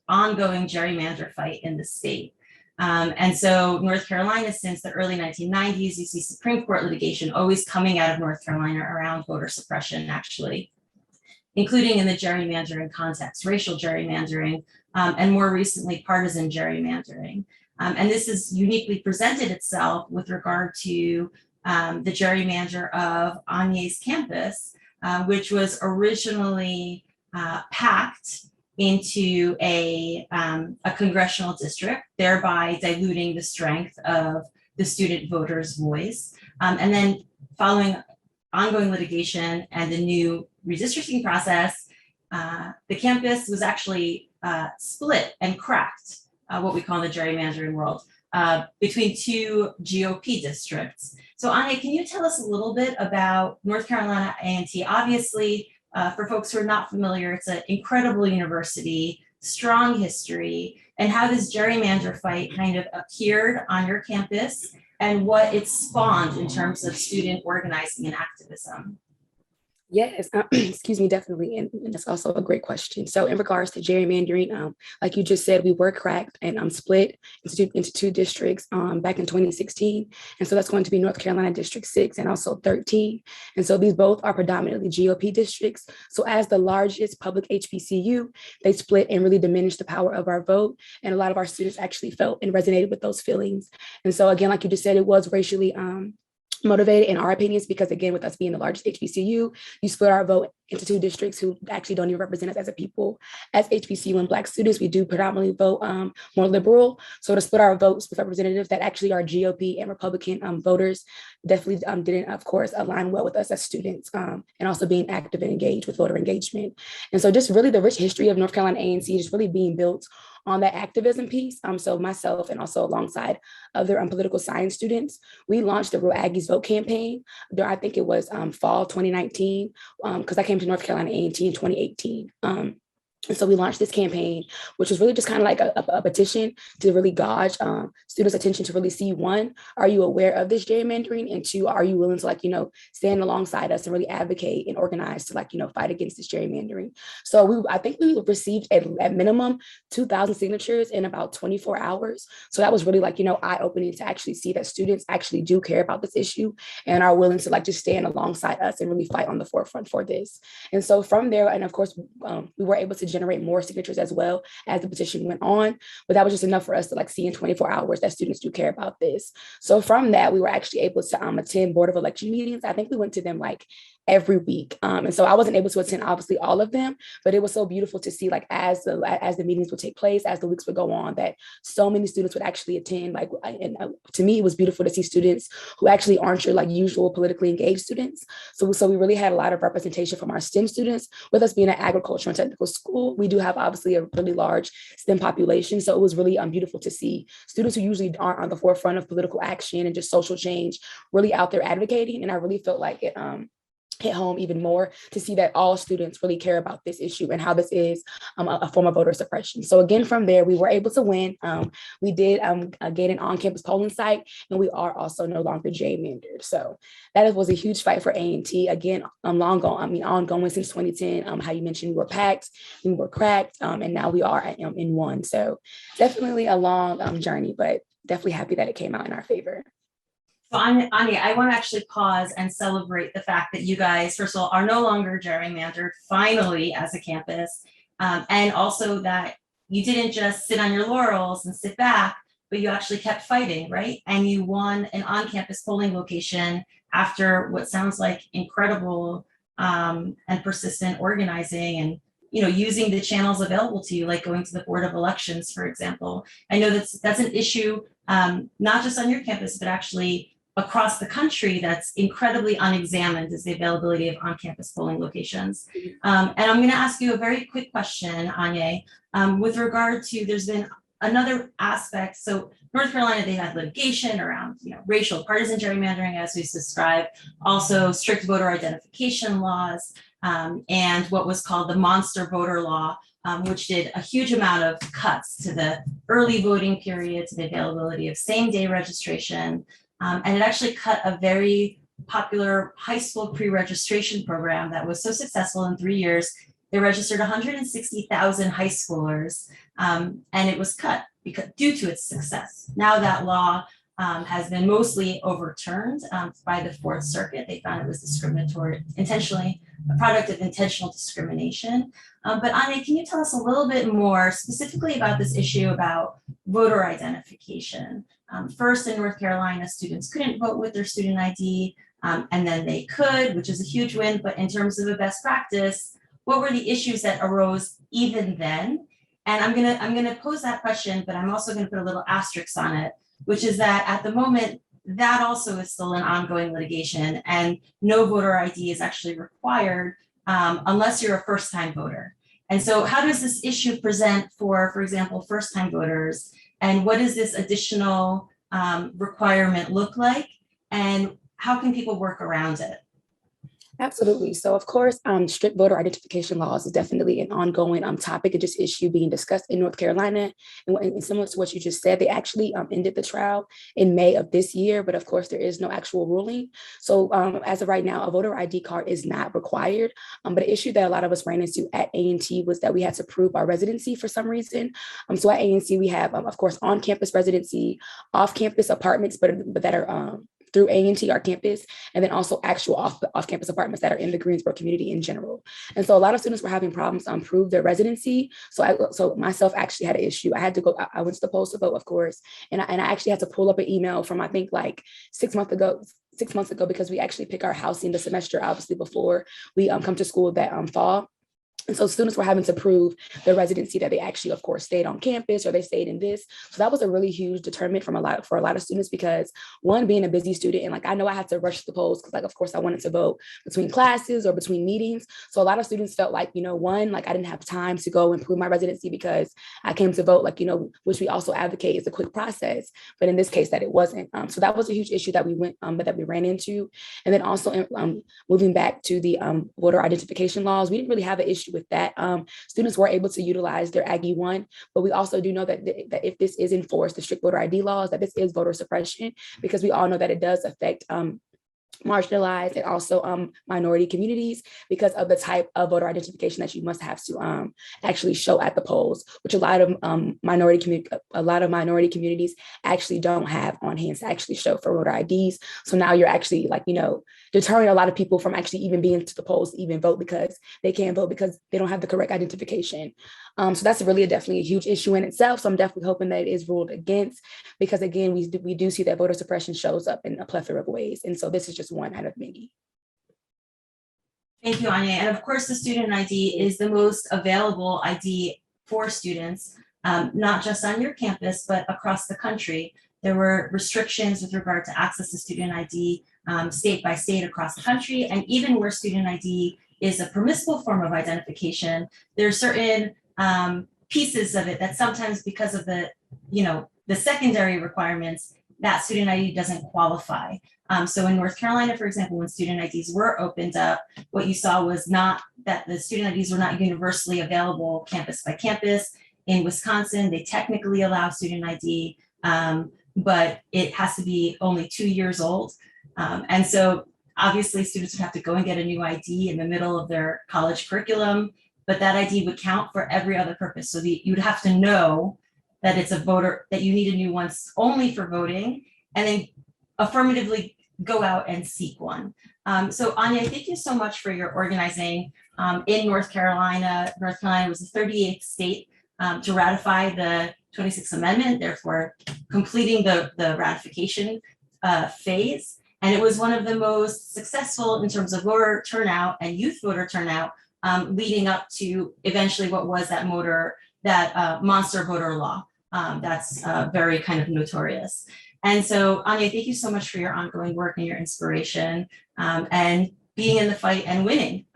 ongoing gerrymander fight in the state. And so North Carolina, since the early 1990s, you see Supreme Court litigation always coming out of North Carolina around voter suppression, actually, including in the gerrymandering context, racial gerrymandering, and more recently, partisan gerrymandering. And this has uniquely presented itself with regard to the gerrymander of Anya's campus, which was originally packed into a congressional district, thereby diluting the strength of the student voter's voice. And then following ongoing litigation and the new redistricting process, the campus was actually split and cracked, what we call in the gerrymandering world, between two GOP districts. So Anya, can you tell us a little bit about North Carolina A&T? Obviously, for folks who are not familiar, it's an incredible university, strong history, and how this gerrymander fight kind of appeared on your campus and what it spawned in terms of student organizing and activism. Yes, excuse me, definitely. And that's also a great question. So in regards to gerrymandering, like you just said, we were cracked and split into two districts back in 2016. And so that's going to be North Carolina District 6 and also 13. And so these both are predominantly GOP districts. So as the largest public HBCU, they split and really diminished the power of our vote. And a lot of our students actually felt and resonated with those feelings. And so again, like you just said, it was racially motivated in our opinions, because again, with us being the largest HBCU, you split our vote into two districts who actually don't even represent us as a people. As HBCU and Black students, we do predominantly vote more liberal. So to split our votes with representatives that actually are GOP and Republican voters definitely didn't, of course, align well with us as students, and also being active and engaged with voter engagement. And so just really the rich history of North Carolina A&C just really being built on that activism piece. So myself and also alongside other political science students, we launched the Real Aggies Vote campaign. I think it was fall 2019, because I came to North Carolina A&T in 2018. And so we launched this campaign, which was really just kind of like a petition to really gauge students' attention to really see, one, are you aware of this gerrymandering? And two, are you willing to stand alongside us and really advocate and organize to fight against this gerrymandering? So I think we received at minimum 2,000 signatures in about 24 hours. So that was really eye-opening to actually see that students actually do care about this issue and are willing to just stand alongside us and really fight on the forefront for this. And so from there, and of course, we were able to generate more signatures as well as the petition went on, but that was just enough for us to see in 24 hours that students do care about this. So from that, we were actually able to attend Board of Election meetings. I think we went to them every week. And so I wasn't able to attend obviously all of them, but it was so beautiful to see as the meetings would take place, as the weeks would go on, that so many students would actually attend. And to me, it was beautiful to see students who actually aren't your usual politically engaged students. So we really had a lot of representation from our STEM students. With us being an agriculture and technical school, we do have obviously a really large STEM population. So it was really beautiful to see students who usually aren't on the forefront of political action and just social change really out there advocating. And I really felt like it hit home even more to see that all students really care about this issue and how this is a form of voter suppression. So again, from there, we were able to win. We did gain an on-campus polling site, and we are also no longer gerrymandered. So that was a huge fight for A&T. Again, ongoing since 2010. How you mentioned, we were packed, we were cracked, and now we are in one. So definitely a long journey, but definitely happy that it came out in our favor. So Anya, I want to actually pause and celebrate the fact that you guys, first of all, are no longer gerrymandered, finally, as a campus, and also that you didn't just sit on your laurels and sit back, but you actually kept fighting, right? And you won an on-campus polling location after what sounds like incredible and persistent organizing and using the channels available to you, like going to the Board of Elections, for example. I know that's an issue, not just on your campus, but actually across the country that's incredibly unexamined, is the availability of on-campus polling locations. And I'm going to ask you a very quick question, Anya, with regard to, there's been another aspect. So North Carolina, they had litigation around racial partisan gerrymandering, as we described, also strict voter identification laws, and what was called the monster voter law, which did a huge amount of cuts to the early voting period, to the availability of same-day registration. And it actually cut a very popular high school pre-registration program that was so successful in 3 years. They registered 160,000 high schoolers, and it was cut due to its success. Now that law has been mostly overturned by the Fourth Circuit. They found it was discriminatory, a product of intentional discrimination. But Anya, can you tell us a little bit more specifically about this issue about voter identification? First, in North Carolina, students couldn't vote with their student ID, and then they could, which is a huge win. But in terms of a best practice, what were the issues that arose even then? And I'm gonna pose that question, but I'm also gonna put a little asterisk on it, which is that at the moment, that also is still an ongoing litigation, and no voter ID is actually required unless you're a first-time voter. And so how does this issue present for example, first-time voters? And what does this additional requirement look like? And how can people work around it? Absolutely. So of course, strict voter identification laws is definitely an ongoing topic and just issue being discussed in North Carolina. And similar to what you just said, they actually ended the trial in May of this year, but of course there is no actual ruling. So as of right now, a voter ID card is not required. But an issue that a lot of us ran into at A&T was that we had to prove our residency for some reason. So at A&T, we have, of course, on-campus residency, off-campus apartments, but that are through A&T, our campus, and then also actual off-campus apartments that are in the Greensboro community in general. And so a lot of students were having problems prove their residency. So myself actually had an issue. I had to go, I went to the polls to vote, of course, and I actually had to pull up an email from, I think, like 6 months ago, because we actually pick our housing the semester, obviously, before we come to school that fall. And so students were having to prove their residency, that they actually, of course, stayed on campus or they stayed in this. So that was a really huge determinant for a lot of students, because one, being a busy student, and like I know I had to rush the polls because, like, of course, I wanted to vote between classes or between meetings. So a lot of students felt like, one, like I didn't have time to go and prove my residency because I came to vote, like, which we also advocate is a quick process. But in this case, that it wasn't. So that was a huge issue that we ran into. And then also moving back to the voter identification laws, we didn't really have an issue with that. Students were able to utilize their Aggie 1, but we also do know that if this is enforced, the strict voter ID laws, that this is voter suppression, because we all know that it does affect marginalized and also minority communities because of the type of voter identification that you must have to actually show at the polls, which a lot of minority communities actually don't have on hand to actually show for voter IDs. So now you're actually deterring a lot of people from actually even being to the polls to even vote, because they can't vote because they don't have the correct identification. So that's definitely a huge issue in itself. So I'm definitely hoping that it is ruled against, because again, we do see that voter suppression shows up in a plethora of ways. And so this is just one out of many. Thank you, Anya. And of course, the student ID is the most available ID for students, not just on your campus, but across the country. There were restrictions with regard to access to student ID state by state across the country. And even where student ID is a permissible form of identification, there are certain pieces of it that sometimes, because of the secondary requirements, that student ID doesn't qualify. So in North Carolina, for example, when student IDs were opened up, what you saw was not that the student IDs were not universally available campus by campus. In Wisconsin, they technically allow student ID, but it has to be only 2 years old. And so obviously students would have to go and get a new ID in the middle of their college curriculum, but that ID would count for every other purpose. So you'd have to know that it's a voter, that you need a new one only for voting, and then affirmatively go out and seek one. So Anya, thank you so much for your organizing in North Carolina. North Carolina was the 38th state to ratify the 26th Amendment, therefore completing the ratification phase. And it was one of the most successful in terms of voter turnout and youth voter turnout, leading up to eventually what was that monster voter law that's very kind of notorious. And so, Anya, thank you so much for your ongoing work and your inspiration and being in the fight and winning.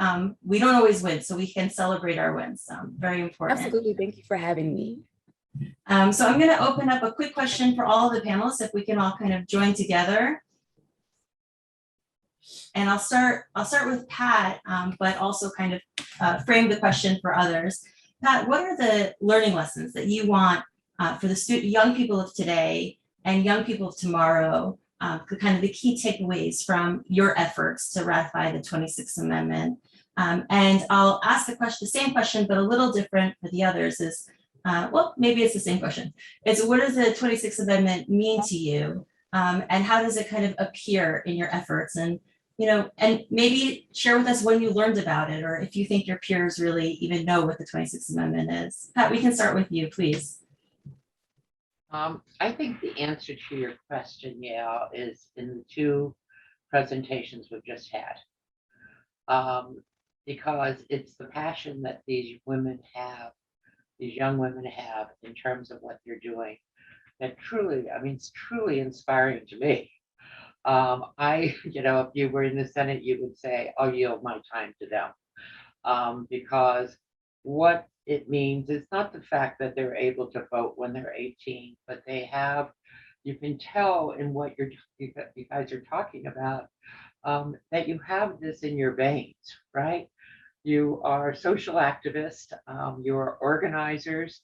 We don't always win, so we can celebrate our wins. Very important. Absolutely. Thank you for having me. So I'm going to open up a quick question for all of the panelists, if we can all kind of join together. And I'll start with Pat, but also kind of frame the question for others. Pat, what are the learning lessons that you want for the young people of today and young people of tomorrow, kind of the key takeaways from your efforts to ratify the 26th Amendment? And I'll ask the same question, but a little different for the others is, well, maybe it's the same question. It's, what does the 26th Amendment mean to you? And how does it kind of appear in your efforts? And and maybe share with us when you learned about it, or if you think your peers really even know what the 26th Amendment is. Pat, we can start with you, please. I think the answer to your question, Yael, is in the two presentations we've just had. Because it's the passion that these young women have in terms of what they're doing that truly, it's truly inspiring to me. If you were in the Senate, you would say, I'll yield my time to them. Because what it means is not the fact that they're able to vote when they're 18, but you can tell in what you guys are talking about, that you have this in your veins, right? You are social activists, you're organizers.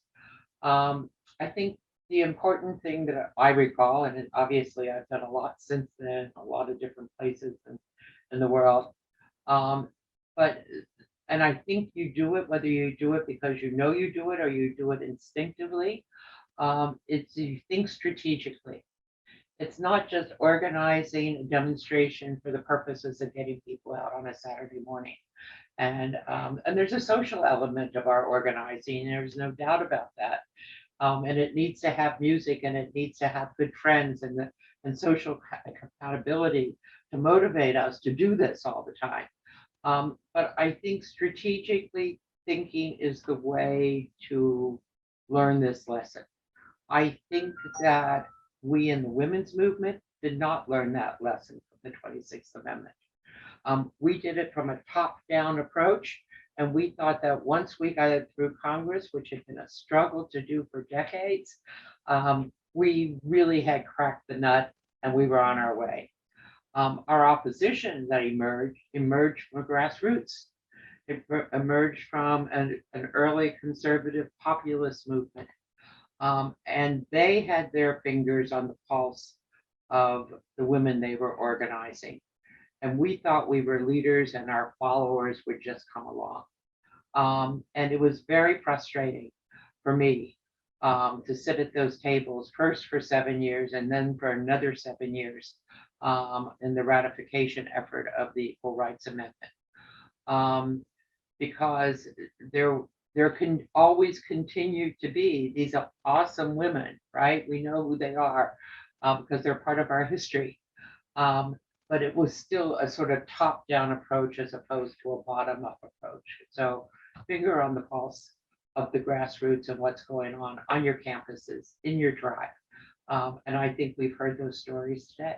I think the important thing that I recall, and obviously I've done a lot since then, a lot of different places in the world. But, and I think you do it, whether you do it because you know you do it or you do it instinctively, it's you think strategically. It's not just organizing a demonstration for the purposes of getting people out on a Saturday morning. And there's a social element of our organizing. There's no doubt about that. And it needs to have music, and it needs to have good friends and social compatibility to motivate us to do this all the time. But I think strategically thinking is the way to learn this lesson. I think that we in the women's movement did not learn that lesson from the 26th Amendment. We did it from a top-down approach, and we thought that once we got it through Congress, which had been a struggle to do for decades, we really had cracked the nut and we were on our way. Our opposition that emerged from grassroots. It emerged from an early conservative populist movement. And they had their fingers on the pulse of the women they were organizing. And we thought we were leaders and our followers would just come along. And it was very frustrating for me to sit at those tables, first for 7 years and then for another 7 years in the ratification effort of the Equal Rights Amendment. Because there can always continue to be these awesome women, right? We know who they are because they're part of our history. But it was still a sort of top-down approach as opposed to a bottom-up approach. So finger on the pulse of the grassroots and what's going on your campuses, in your tribe. And I think we've heard those stories today.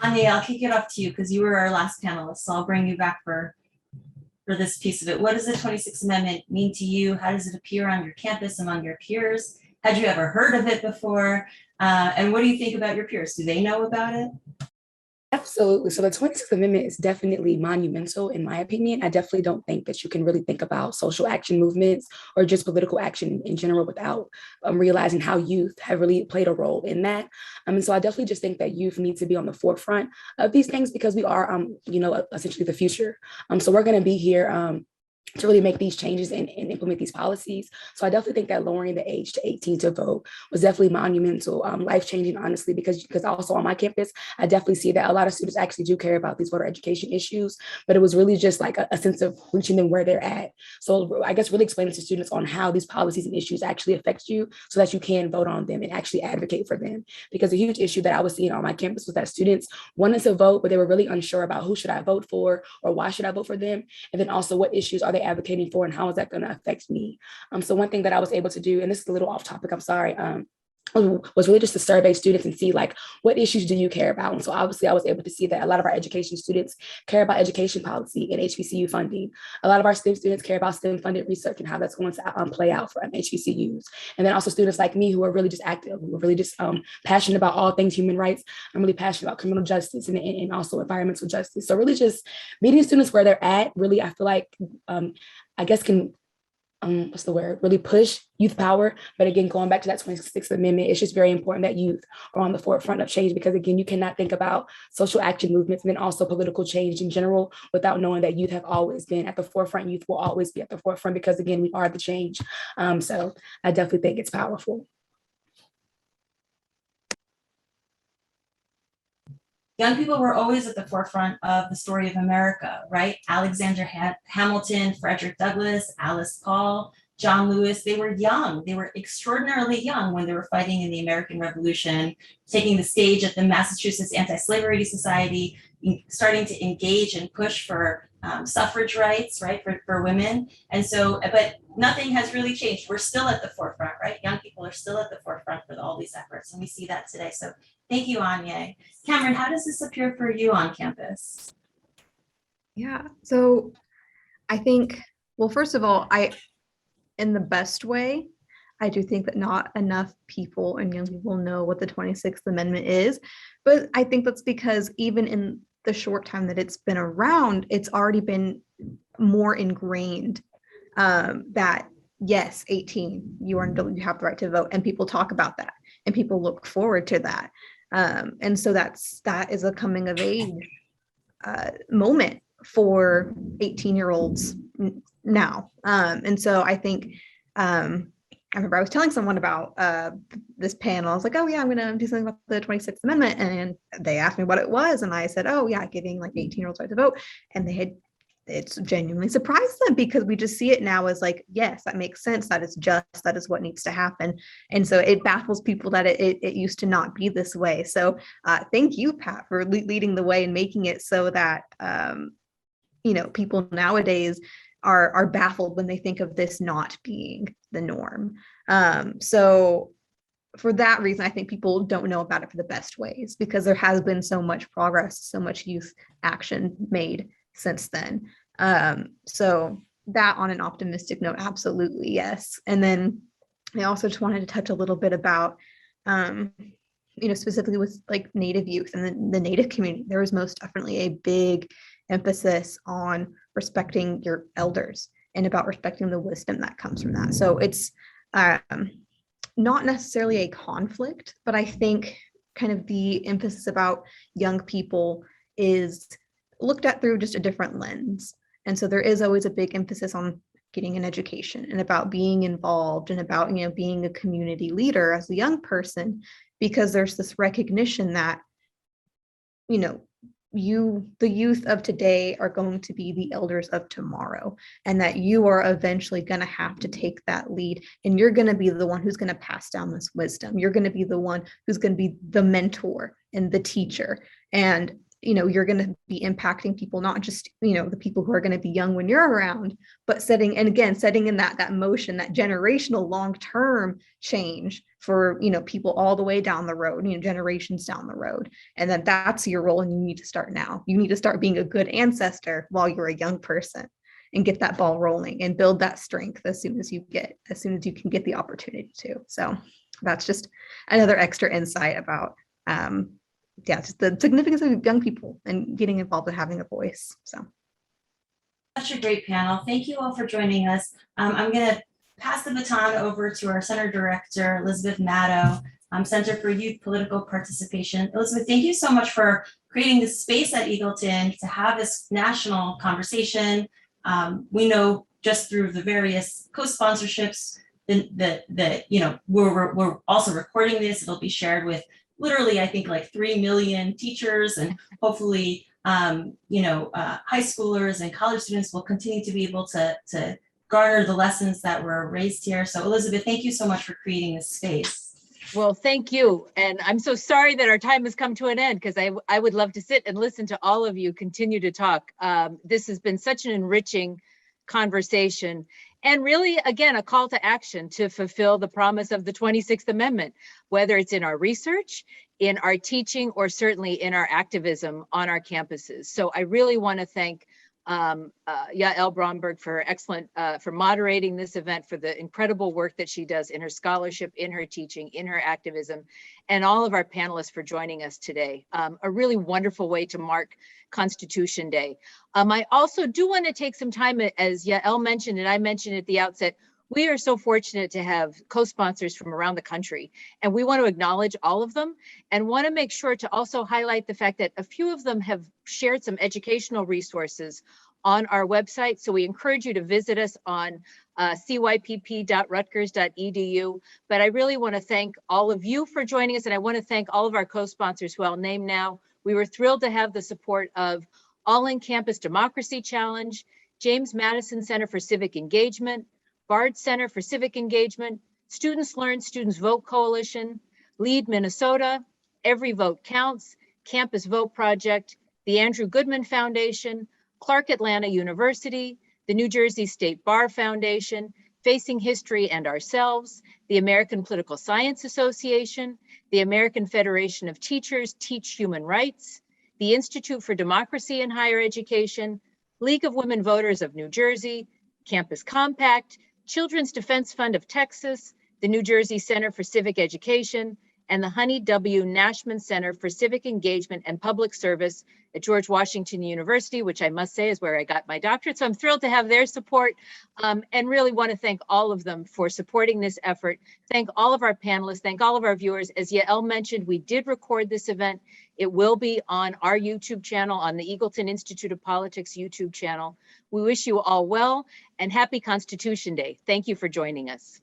Anya, I'll kick it off to you because you were our last panelist, so I'll bring you back for this piece of it. What does the 26th Amendment mean to you? How does it appear on your campus among your peers? Had you ever heard of it before? And what do you think about your peers? Do they know about it? Absolutely. So the 26th Amendment is definitely monumental, in my opinion. I definitely don't think that you can really think about social action movements or just political action in general without realizing how youth have really played a role in that. And so I definitely just think that youth need to be on the forefront of these things because we are, essentially the future. So we're going to be here to really make these changes and implement these policies. So I definitely think that lowering the age to 18 to vote was definitely monumental, life-changing, honestly, because also on my campus, I definitely see that a lot of students actually do care about these voter education issues, but it was really just like a sense of reaching them where they're at. So I guess really explaining to students on how these policies and issues actually affect you so that you can vote on them and actually advocate for them. Because a huge issue that I was seeing on my campus was that students wanted to vote, but they were really unsure about who should I vote for or why should I vote for them? And then also what issues are they advocating for and how is that going to affect me? So one thing that I was able to do, and this is a little off topic, I'm sorry, was really just to survey students and see like, what issues do you care about? And so obviously I was able to see that a lot of our education students care about education policy and HBCU funding. A lot of our STEM students care about STEM funded research and how that's going to play out for HBCUs. And then also students like me who are really just active, who are really just passionate about all things human rights. I'm really passionate about criminal justice and also environmental justice. So really just meeting students where they're at, really, I feel like, I guess can, really push youth power. But again, going back to that 26th Amendment, it's just very important that youth are on the forefront of change because again, you cannot think about social action movements and then also political change in general without knowing that youth have always been at the forefront. Youth will always be at the forefront because again, we are the change. So I definitely think it's powerful. Young people were always at the forefront of the story of America, right? Alexander Hamilton, Frederick Douglass, Alice Paul, John Lewis, they were young. They were extraordinarily young when they were fighting in the American Revolution, taking the stage at the Massachusetts Anti-Slavery Society, starting to engage and push for suffrage rights, right, for women. And so, but nothing has really changed. We're still at the forefront, right? Young people are still at the forefront for all these efforts, and we see that today. So thank you, Anya. Cameron, how does this appear for you on campus? Yeah, so I think, well, first of all, in the best way, I do think that not enough people and young people know what the 26th Amendment is, but I think that's because even in the short time that it's been around, it's already been more ingrained that yes, 18, you have the right to vote, and people talk about that, and people look forward to that, and so that is a coming of age moment for 18-year-olds now, and so I think. I remember I was telling someone about this panel. I was like, oh yeah, I'm gonna do something about the 26th Amendment. And they asked me what it was. And I said, oh yeah, giving like 18-year-olds right to vote. And it's genuinely surprised them because we just see it now as like, yes, that makes sense. That is just, that is what needs to happen. And so it baffles people that it used to not be this way. So thank you, Pat, for leading the way and making it so that, people nowadays are baffled when they think of this not being the norm. So for that reason, I think people don't know about it for the best ways because there has been so much progress, so much youth action made since then. So that on an optimistic note, absolutely, yes. And then I also just wanted to touch a little bit about, specifically with like Native youth and the Native community, there was most definitely a big emphasis on respecting your elders and about respecting the wisdom that comes from that. So it's not necessarily a conflict, but I think kind of the emphasis about young people is looked at through just a different lens. And so there is always a big emphasis on getting an education and about being involved and about, being a community leader as a young person, because there's this recognition that, the youth of today are going to be the elders of tomorrow, and that you are eventually going to have to take that lead, and you're going to be the one who's going to pass down this wisdom. You're going to be the one who's going to be the mentor and the teacher, and you're going to be impacting people, not just the people who are going to be young when you're around, but setting in that motion, that generational long-term change for people all the way down the road, generations down the road. And that's your role, and you need to start now. You need to start being a good ancestor while you're a young person and get that ball rolling and build that strength as soon as you can get the opportunity to. So that's just another extra insight about just the significance of young people and getting involved and having a voice. So such a great panel. Thank you all for joining us. I'm going to pass the baton over to our Center Director, Elizabeth Maddow, Center for Youth Political Participation. Elizabeth, thank you so much for creating this space at Eagleton to have this national conversation. We know just through the various co-sponsorships that we're also recording this. It'll be shared with literally, I think, like 3 million teachers, and hopefully, high schoolers and college students will continue to be able to garner the lessons that were raised here. So Elizabeth, thank you so much for creating this space. Well, thank you. And I'm so sorry that our time has come to an end, because I would love to sit and listen to all of you continue to talk. This has been such an enriching conversation, and really, again, a call to action to fulfill the promise of the 26th Amendment, whether it's in our research, in our teaching, or certainly in our activism on our campuses. So I really want to thank Yael Bromberg for moderating this event, for the incredible work that she does in her scholarship, in her teaching, in her activism, and all of our panelists for joining us today. A really wonderful way to mark Constitution Day. I also do want to take some time, as Yael mentioned, and I mentioned at the outset, we are so fortunate to have co-sponsors from around the country, and we want to acknowledge all of them and want to make sure to also highlight the fact that a few of them have shared some educational resources on our website. So we encourage you to visit us on cypp.rutgers.edu. But I really want to thank all of you for joining us, and I want to thank all of our co-sponsors who I'll name now. We were thrilled to have the support of All in Campus Democracy Challenge, James Madison Center for Civic Engagement, Bard Center for Civic Engagement, Students Learn, Students Vote Coalition, Lead Minnesota, Every Vote Counts, Campus Vote Project, the Andrew Goodman Foundation, Clark Atlanta University, the New Jersey State Bar Foundation, Facing History and Ourselves, the American Political Science Association, the American Federation of Teachers Teach Human Rights, the Institute for Democracy in Higher Education, League of Women Voters of New Jersey, Campus Compact, Children's Defense Fund of Texas, the New Jersey Center for Civic Education, and the Honey W. Nashman Center for Civic Engagement and Public Service at George Washington University, which I must say is where I got my doctorate. So I'm thrilled to have their support and really want to thank all of them for supporting this effort. Thank all of our panelists, thank all of our viewers. As Yael mentioned, we did record this event. It will be on our YouTube channel, on the Eagleton Institute of Politics YouTube channel. We wish you all well and happy Constitution Day. Thank you for joining us.